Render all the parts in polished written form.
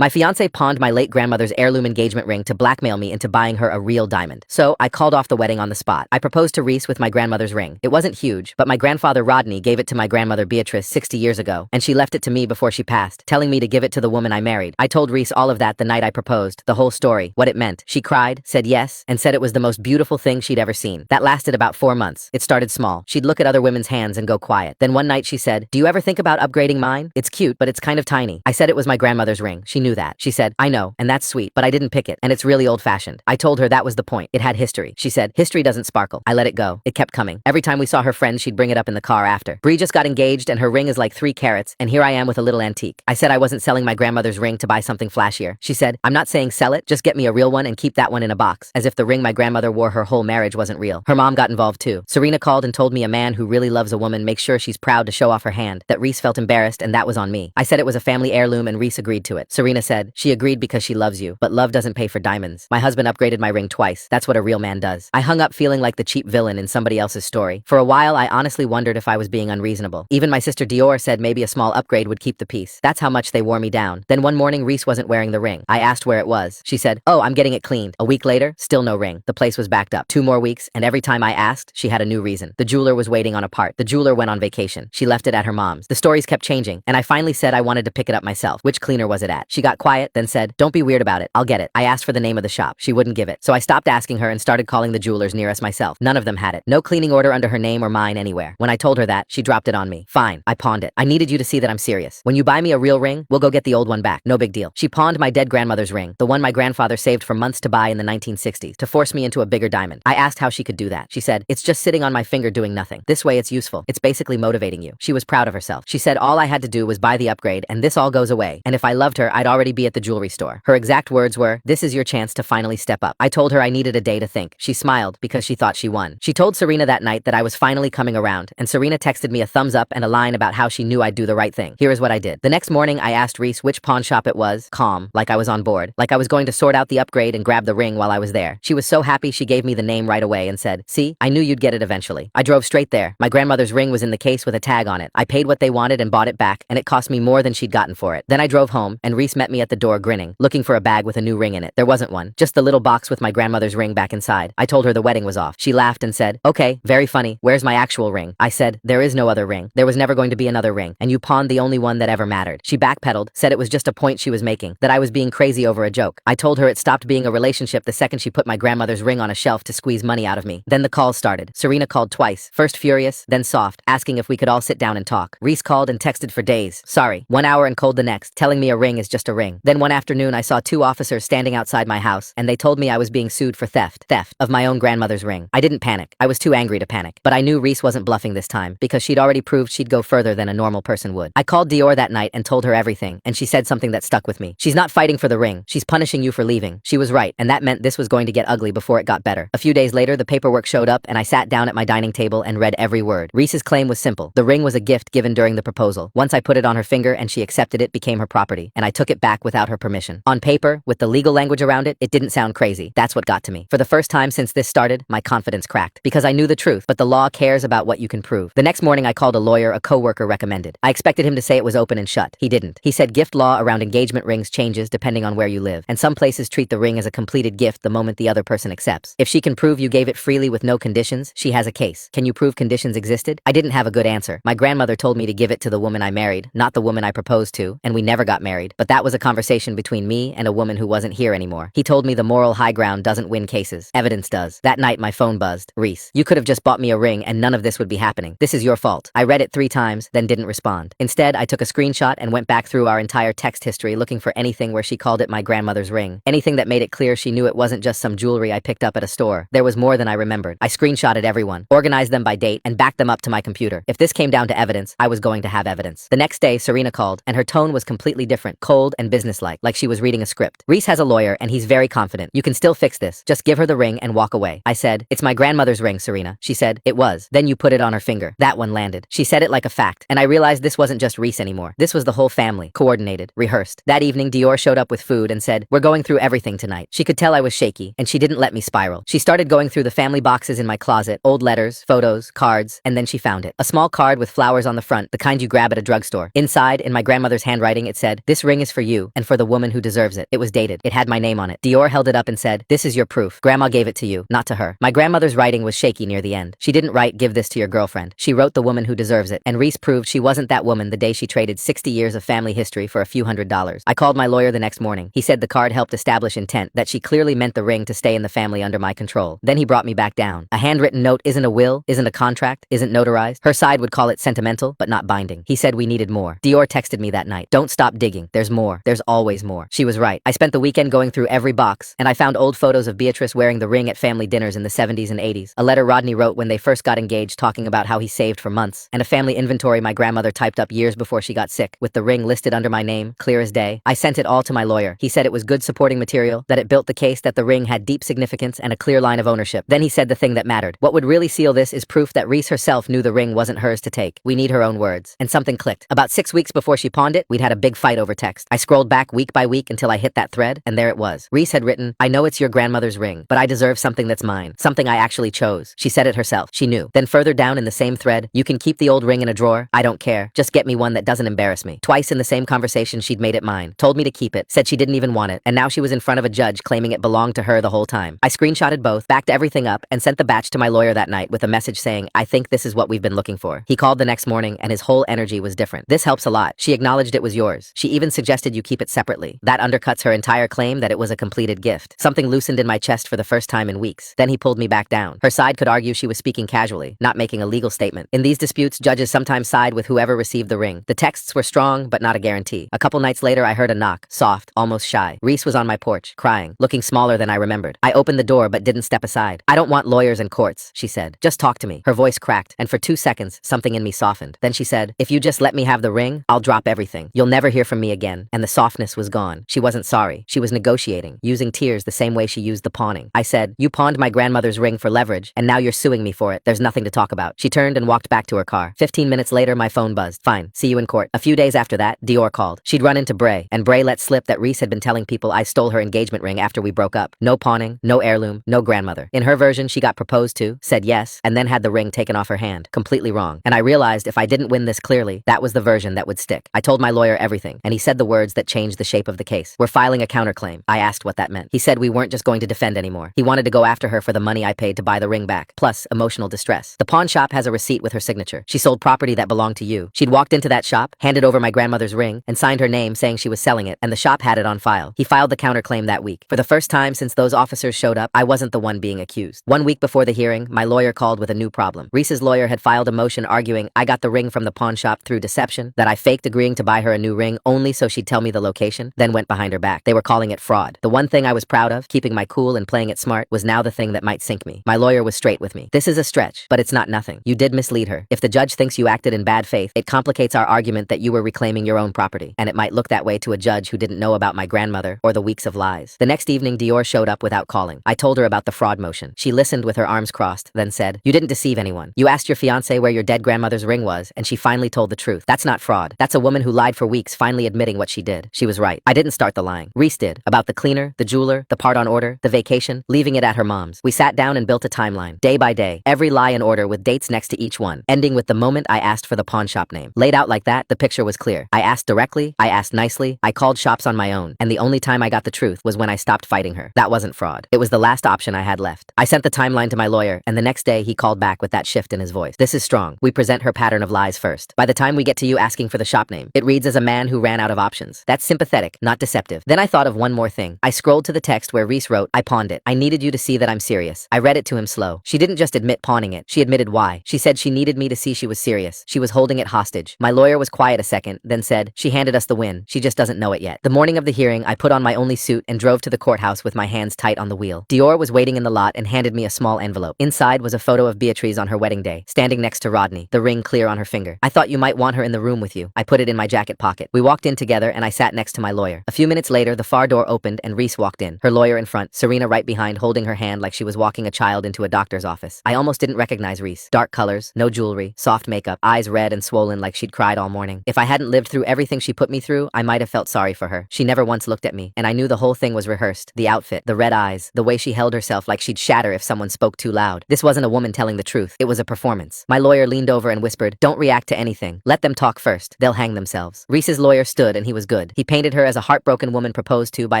My fiancé pawned my late grandmother's heirloom engagement ring to blackmail me into buying her a real diamond. So, I called off the wedding on the spot. I proposed to Reese with my grandmother's ring. It wasn't huge, but my grandfather Rodney gave it to my grandmother Beatrice 60 years ago, and she left it to me before she passed, telling me to give it to the woman I married. I told Reese all of that the night I proposed, the whole story, what it meant. She cried, said yes, and said it was the most beautiful thing she'd ever seen. That lasted about 4 months. It started small. She'd look at other women's hands and go quiet. Then one night she said, "Do you ever think about upgrading mine? It's cute, but it's kind of tiny." I said it was my grandmother's ring. She knew that. She said, "I know, and that's sweet, but I didn't pick it, and it's really old-fashioned." I told her that was the point. It had history. She said, "History doesn't sparkle." I let it go. It kept coming. Every time we saw her friends, she'd bring it up in the car after. "Bree just got engaged, and her ring is like 3 carats, and here I am with a little antique." I said I wasn't selling my grandmother's ring to buy something flashier. She said, "I'm not saying sell it, just get me a real one and keep that one in a box," as if the ring my grandmother wore her whole marriage wasn't real. Her mom got involved too. Serena called and told me a man who really loves a woman makes sure she's proud to show off her hand, that Reese felt embarrassed and that was on me. I said it was a family heirloom and Reese agreed to it. Serena said, "She agreed because she loves you, but love doesn't pay for diamonds." My husband upgraded my ring twice. That's what a real man does. I hung up feeling like the cheap villain in somebody else's story. For a while, I honestly wondered if I was being unreasonable. Even my sister Dior said maybe a small upgrade would keep the peace. That's how much they wore me down. Then one morning, Reese wasn't wearing the ring. I asked where it was. She said, "Oh, I'm getting it cleaned." A week later, still no ring. The place was backed up. 2 more weeks, and every time I asked, she had a new reason. The jeweler was waiting on a part. The jeweler went on vacation. She left it at her mom's. The stories kept changing, and I finally said I wanted to pick it up myself. Which cleaner was it at? She got quiet, then said, "Don't be weird about it. I'll get it." I asked for the name of the shop. She wouldn't give it. So I stopped asking her and started calling the jewelers near us myself. None of them had it. No cleaning order under her name or mine anywhere. When I told her that, she dropped it on me. "Fine, I pawned it. I needed you to see that I'm serious. When you buy me a real ring, we'll go get the old one back. No big deal." She pawned my dead grandmother's ring, the one my grandfather saved for months to buy in the 1960s, to force me into a bigger diamond. I asked how she could do that. She said, "It's just sitting on my finger doing nothing. This way it's useful. It's basically motivating you." She was proud of herself. She said all I had to do was buy the upgrade and this all goes away. And if I loved her, I'd already be at the jewelry store. Her exact words were, "This is your chance to finally step up." I told her I needed a day to think. She smiled because she thought she won. She told Serena that night that I was finally coming around, and Serena texted me a thumbs up and a line about how she knew I'd do the right thing. Here is what I did. The next morning, I asked Reese which pawn shop it was, calm, like I was on board, like I was going to sort out the upgrade and grab the ring while I was there. She was so happy she gave me the name right away and said, "See, I knew you'd get it eventually." I drove straight there. My grandmother's ring was in the case with a tag on it. I paid what they wanted and bought it back, and it cost me more than she'd gotten for it. Then I drove home, and Reese met me at the door grinning, looking for a bag with a new ring in it. There wasn't one, just the little box with my grandmother's ring back inside. I told her the wedding was off. She laughed and said, "Okay, very funny. Where's my actual ring?" I said, "There is no other ring. There was never going to be another ring, and you pawned the only one that ever mattered." She backpedaled, said it was just a point she was making, that I was being crazy over a joke. I told her it stopped being a relationship the second she put my grandmother's ring on a shelf to squeeze money out of me. Then the calls started. Serena called twice, first furious, then soft, asking if we could all sit down and talk. Reese called and texted for days. Sorry. 1 hour and cold the next, telling me a ring is just a ring. Then one afternoon I saw 2 officers standing outside my house, and they told me I was being sued for theft of my own grandmother's ring. I didn't panic. I was too angry to panic. But I knew Reese wasn't bluffing this time, because she'd already proved she'd go further than a normal person would. I called Dior that night and told her everything, and she said something that stuck with me. "She's not fighting for the ring. She's punishing you for leaving." She was right, and that meant this was going to get ugly before it got better. A few days later, the paperwork showed up, and I sat down at my dining table and read every word. Reese's claim was simple. The ring was a gift given during the proposal. Once I put it on her finger and she accepted it, became her property, and I took it back without her permission. On paper, with the legal language around it, it didn't sound crazy. That's what got to me. For the first time since this started, my confidence cracked, because I knew the truth, but the law cares about what you can prove. The next morning, I called a lawyer a coworker recommended. I expected him to say it was open and shut. He didn't. He said gift law around engagement rings changes depending on where you live, and some places treat the ring as a completed gift the moment the other person accepts. If she can prove you gave it freely with no conditions, she has a case. Can you prove conditions existed? I didn't have a good answer. My grandmother told me to give it to the woman I married, not the woman I proposed to, and we never got married. But that was a conversation between me and a woman who wasn't here anymore. He told me the moral high ground doesn't win cases. Evidence does. That night, my phone buzzed. "Reese, you could have just bought me a ring and none of this would be happening. This is your fault." I read it 3 times, then didn't respond. Instead, I took a screenshot and went back through our entire text history looking for anything where she called it my grandmother's ring. Anything that made it clear she knew it wasn't just some jewelry I picked up at a store. There was more than I remembered. I screenshotted everyone, organized them by date, and backed them up to my computer. If this came down to evidence, I was going to have evidence. The next day, Serena called, and her tone was completely different, cold and businesslike, like she was reading a script. "Reese has a lawyer, and he's very confident. You can still fix this. Just give her the ring and walk away." I said, "It's my grandmother's ring, Serena." She said, "It was. Then you put it on her finger." That one landed. She said it like a fact, and I realized this wasn't just Reese anymore. This was the whole family, coordinated, rehearsed. That evening, Dior showed up with food and said, "We're going through everything tonight." She could tell I was shaky, and she didn't let me spiral. She started going through the family boxes in my closet, old letters, photos, cards, and then she found it. A small card with flowers on the front, the kind you grab at a drugstore. Inside, in my grandmother's handwriting, it said, "This ring is for you, and for the woman who deserves it. It was dated. It had my name on it. Dior held it up and said, "This is your proof. Grandma gave it to you, not to her." My grandmother's writing was shaky near the end. She didn't write, "Give this to your girlfriend." She wrote, "The woman who deserves it." And Reese proved she wasn't that woman the day she traded 60 years of family history for a few $100s. I called my lawyer the next morning. He said the card helped establish intent, that she clearly meant the ring to stay in the family under my control. Then he brought me back down. A handwritten note isn't a will, isn't a contract, isn't notarized. Her side would call it sentimental, but not binding. He said we needed more. Dior texted me that night. "Don't stop digging. There's more. There's always more." She was right. I spent the weekend going through every box, and I found old photos of Beatrice wearing the ring at family dinners in the 70s and 80s. A letter Rodney wrote when they first got engaged talking about how he saved for months, and a family inventory my grandmother typed up years before she got sick, with the ring listed under my name, clear as day. I sent it all to my lawyer. He said it was good supporting material, that it built the case that the ring had deep significance and a clear line of ownership. Then he said the thing that mattered. What would really seal this is proof that Reese herself knew the ring wasn't hers to take. We need her own words. And something clicked. About 6 weeks before she pawned it, we'd had a big fight over text. I scrolled back week by week until I hit that thread, and there it was. Reese had written, "I know it's your grandmother's ring, but I deserve something that's mine. Something I actually chose." She said it herself. She knew. Then further down in the same thread, "You can keep the old ring in a drawer. I don't care. Just get me one that doesn't embarrass me." Twice in the same conversation, she'd made it mine. Told me to keep it. Said she didn't even want it. And now she was in front of a judge claiming it belonged to her the whole time. I screenshotted both, backed everything up, and sent the batch to my lawyer that night with a message saying, "I think this is what we've been looking for." He called the next morning, and his whole energy was different. "This helps a lot. She acknowledged it was yours. She even suggested you keep it separately. That undercuts her entire claim that it was a completed gift." Something loosened in my chest for the first time in weeks. Then he pulled me back down. Her side could argue she was speaking casually, not making a legal statement. In these disputes, judges sometimes side with whoever received the ring. The texts were strong, but not a guarantee. A couple nights later, I heard a knock, soft, almost shy. Reese was on my porch, crying, looking smaller than I remembered. I opened the door but didn't step aside. "I don't want lawyers and courts," she said. "Just talk to me." Her voice cracked, and for 2 seconds, something in me softened. Then she said, "If you just let me have the ring, I'll drop everything. You'll never hear from me again." And the softness was gone. She wasn't sorry. She was negotiating, using tears the same way she used the pawning. I said, "You pawned my grandmother's ring for leverage, and now you're suing me for it. There's nothing to talk about." She turned and walked back to her car. 15 minutes later, my phone buzzed. "Fine, see you in court." A few days after that, Dior called. She'd run into Bray, and Bray let slip that Reese had been telling people I stole her engagement ring after we broke up. No pawning, no heirloom, no grandmother. In her version, she got proposed to, said yes, and then had the ring taken off her hand. Completely wrong. And I realized if I didn't win this clearly, that was the version that would stick. I told my lawyer everything, and he said the words that changed the shape of the case. "We're filing a counterclaim." I asked what that meant. He said we weren't just going to defend anymore. He wanted to go after her for the money I paid to buy the ring back, plus emotional distress. "The pawn shop has a receipt with her signature. She sold property that belonged to you. She'd walked into that shop, handed over my grandmother's ring, and signed her name saying she was selling it, and the shop had it on file." He filed the counterclaim that week. For the first time since those officers showed up, I wasn't the one being accused. 1 week before the hearing, my lawyer called with a new problem. Reese's lawyer had filed a motion arguing I got the ring from the pawn shop through deception, that I faked agreeing to buy her a new ring only so she'd tell me the location, then went behind her back. They were calling it fraud. The one thing I was proud of, keeping my cool and playing it smart, was now the thing that might sink me. My lawyer was straight with me. "This is a stretch, but it's not nothing. You did mislead her. If the judge thinks you acted in bad faith, it complicates our argument that you were reclaiming your own property, and it might look that way to a judge who didn't know about my grandmother or the weeks of lies." The next evening, Dior showed up without calling. I told her about the fraud motion. She listened with her arms crossed, then said, "You didn't deceive anyone. You asked your fiancé where your dead grandmother's ring was, and she finally told the truth. That's not fraud. That's a woman who lied for weeks finally admitting what she did." She was right. I didn't start the lying. Reese did. About the cleaner, the jeweler, the part on order, the vacation, leaving it at her mom's. We sat down and built a timeline, day by day, every lie in order with dates next to each one, ending with the moment I asked for the pawn shop name. Laid out like that, the picture was clear. I asked directly, I asked nicely, I called shops on my own, and the only time I got the truth was when I stopped fighting her. That wasn't fraud. It was the last option I had left. I sent the timeline to my lawyer, and the next day he called back with that shift in his voice. "This is strong. We present her pattern of lies first. By the time we get to you asking for the shop name, it reads as a man who ran out of options. That's sympathetic, not deceptive." Then I thought of one more thing. I scrolled to the text where Reese wrote, "I pawned it. I needed you to see that I'm serious." I read it to him slow. She didn't just admit pawning it. She admitted why. She said she needed me to see she was serious. She was holding it hostage. My lawyer was quiet a second, then said, "She handed us the win. She just doesn't know it yet." The morning of the hearing, I put on my only suit and drove to the courthouse with my hands tight on the wheel. Dior was waiting in the lot and handed me a small envelope. Inside was a photo of Beatrice on her wedding day, standing next to Rodney, the ring clear on her finger. "I thought you might want her in the room with you." I put it in my jacket pocket. We walked in together and I sat next to my lawyer. A few minutes later, the far door opened and Reese walked in, her lawyer in front, Serena right behind, holding her hand like she was walking a child into a doctor's office. I almost didn't recognize Reese. Dark colors, no jewelry, soft makeup, eyes red and swollen like she'd cried all morning. If I hadn't lived through everything she put me through, I might have felt sorry for her. She never once looked at me, and I knew the whole thing was rehearsed. The outfit, the red eyes, the way she held herself like she'd shatter if someone spoke too loud. This wasn't a woman telling the truth. It was a performance. My lawyer leaned over and whispered, "Don't react to anything. Let them talk first. They'll hang themselves." Reese's lawyer stood and he was good. He painted her as a heartbroken woman proposed to by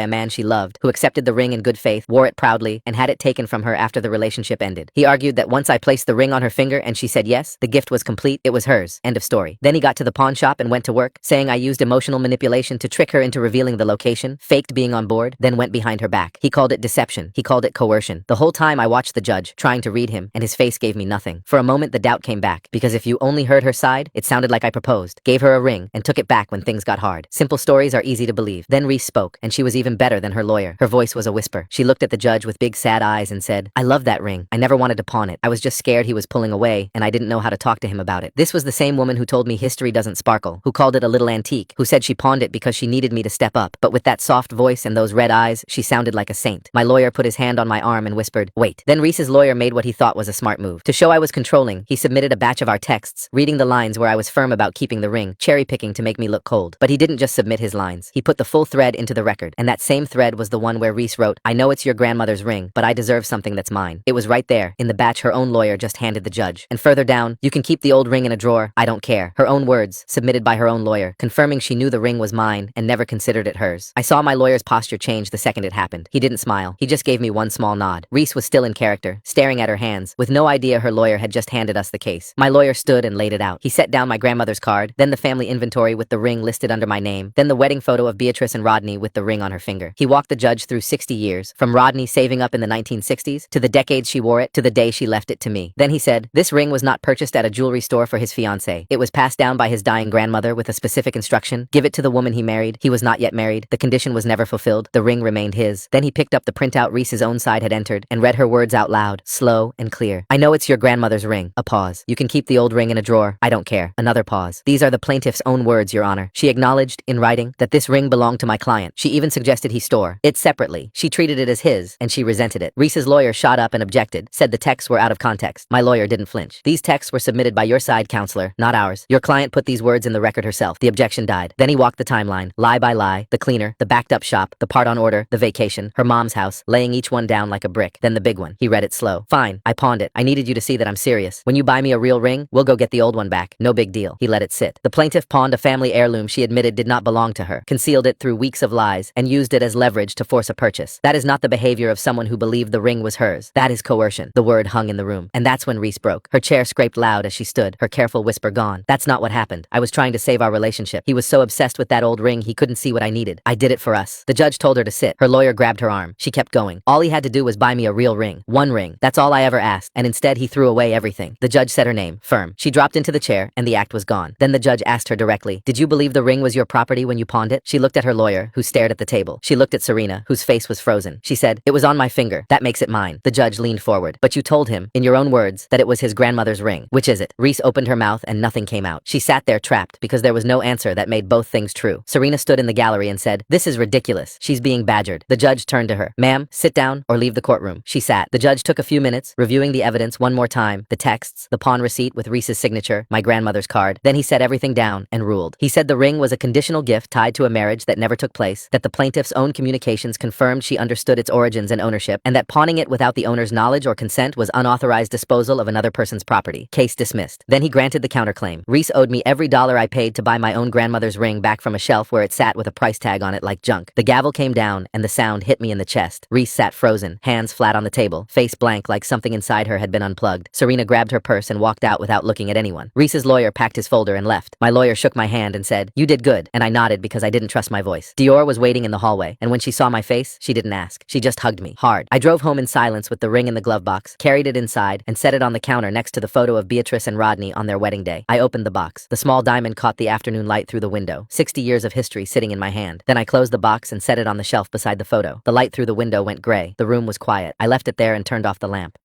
a man she loved, who accepted the ring in good faith, wore it proudly, and had it taken from her after the relationship ended. He argued that once I placed the ring on her finger and she said yes, the gift was complete, it was hers. End of story. Then he got to the pawn shop and went to work, saying I used emotional manipulation to trick her into revealing the location, faked being on board, then went behind her back. He called it deception. He called it coercion. The whole time I watched the judge, trying to read him, and his face gave me nothing. For a moment the doubt came back, because if you only heard her side, it sounded like I proposed, gave her a ring, and took it back when things got hard. Simple stories are easy to believe. Then Reese spoke, and she was even better than her lawyer. Her voice was a whisper. She looked at the judge with big sad eyes and said, I love that ring. I never wanted to pawn it. I was just scared he was pulling away, and I didn't know how to talk to him about it. This was the same woman who told me history doesn't sparkle, who called it a little antique, who said she pawned it because she needed me to step up. But with that soft voice and those red eyes, she sounded like a saint. My lawyer put his hand on my arm and whispered, wait. Then Reese's lawyer made what he thought was a smart move. To show I was controlling, he submitted a batch of our texts, reading the lines where I was firm about keeping the ring, cherry-picking to make me look cold. But he didn't just submit his lines. He put the full thread into the record, and that same thread was the one where Reese wrote, I know it's your grandmother's ring, but I deserve something that's mine. It was right there, in the batch her own lawyer just handed the judge. And further down, you can keep the old ring in a drawer, I don't care. Her own words, submitted by her own lawyer, confirming she knew the ring was mine and never considered it hers. I saw my lawyer's posture change the second it happened. He didn't smile. He just gave me one small nod. Reese was still in character, staring at her hands, with no idea her lawyer had just handed us the case. My lawyer stood and laid it out. He set down my grandmother's card, then the family inventory with the ring listed under my name, then the wedding photo of Beatrice and Rodney with the ring on her finger. He walked the judge through 60 years, from Rodney saving up in the 1960s, to the decades she wore it, to the day she left it to me. Then he said, this ring was not purchased at a jewelry store for his fiancée. It was passed down by his dying grandmother with a specific instruction, give it to the woman he married. He was not yet married. The condition was never fulfilled. The ring remained his. Then he picked up the printout Reese's own side had entered, and read her words out loud, slow and clear. I know it's your grandmother's ring. A pause. You can keep the old ring in a drawer. I don't care. Another pause. These are the plaintiff's own words, Your Honor. She acknowledged, in writing, that this ring belonged to my client. She even suggested he store it separately. She treated it as his, and she resented it. Reese's lawyer shot up and objected, said the texts were out of context. My lawyer didn't flinch. These texts were submitted by your side, counselor, not ours. Your client put these words in the record herself. The objection died. Then he walked the timeline, lie by lie, the cleaner, the backed up shop, the part on order, the vacation, her mom's house, laying each one down like a brick. Then the big one. He read it slow. Fine, I pawned it. I needed you to see that I'm serious. When you buy me a real ring, we'll go get the old one back. No big deal. He let it sit. The plaintiff pawned a family heirloom she admitted did not belong to her, concealed it through weeks of lies, and used it as leverage to force a purchase. That is not the behavior of someone who believed the ring was hers. That is coercion. The word hung in the room. And that's when Reese broke. Her chair scraped loud as she stood, her careful whisper gone. That's not what happened. I was trying to save our relationship. He was so obsessed with that old ring he couldn't see what I needed. I did it for us. The judge told her to sit. Her lawyer grabbed her arm. She kept going. All he had to do was buy me a real ring. One ring. That's all I ever asked. And instead he threw away everything. The judge said her name, firm. She dropped into the chair, and the act was gone. Then the judge asked her directly, did you believe the ring was your property when you pawned it? She looked at her lawyer, who stared at the table. She looked at Serena, whose face was frozen. She said, it was on my finger. That makes it mine. The judge leaned forward. But you told him, in your own words, that it was his grandmother's ring. Which is it? Reese opened her mouth and nothing came out. She sat there trapped because there was no answer that made both things true. Serena stood in the gallery and said, this is ridiculous. She's being badgered. The judge turned to her. Ma'am, sit down or leave the courtroom. She sat. The judge took a few minutes, reviewing the evidence one more time, the texts, the pawn receipt with Reese's signature, my grandmother's card. Then he set everything down and ruled. He said the ring was a conditional gift tied to a marriage that never took place, that the plaintiff's own communications confirmed she understood its origins and ownership, and that pawning it without the owner's knowledge or consent was unauthorized disposal of another person's property. Case dismissed. Then he granted the counterclaim. Reese owed me every dollar I paid to buy my own grandmother's ring back from a shelf where it sat with a price tag on it like junk. The gavel came down, and the sound hit me in the chest. Reese sat frozen, hands flat on the table, face blank like something inside her had been unplugged. Serena grabbed her purse and walked out without looking at anyone. Reese's lawyer packed his folder and left. My lawyer shook my hand and said, you did good, and I nodded because I didn't trust my voice. Dior was waiting in the hallway, and when she saw my face, she didn't ask. She just hugged me, hard. I drove home in silence with the ring in the glove box, carried it inside, and set it on the counter next to the photo of Beatrice and Rodney on their wedding day. I opened the box. The small diamond caught the afternoon light through the window, 60 years of history sitting in my hand. Then I closed the box and set it on the shelf beside the photo. The light through the window went gray. The room was quiet. I left it there and turned off the lamp.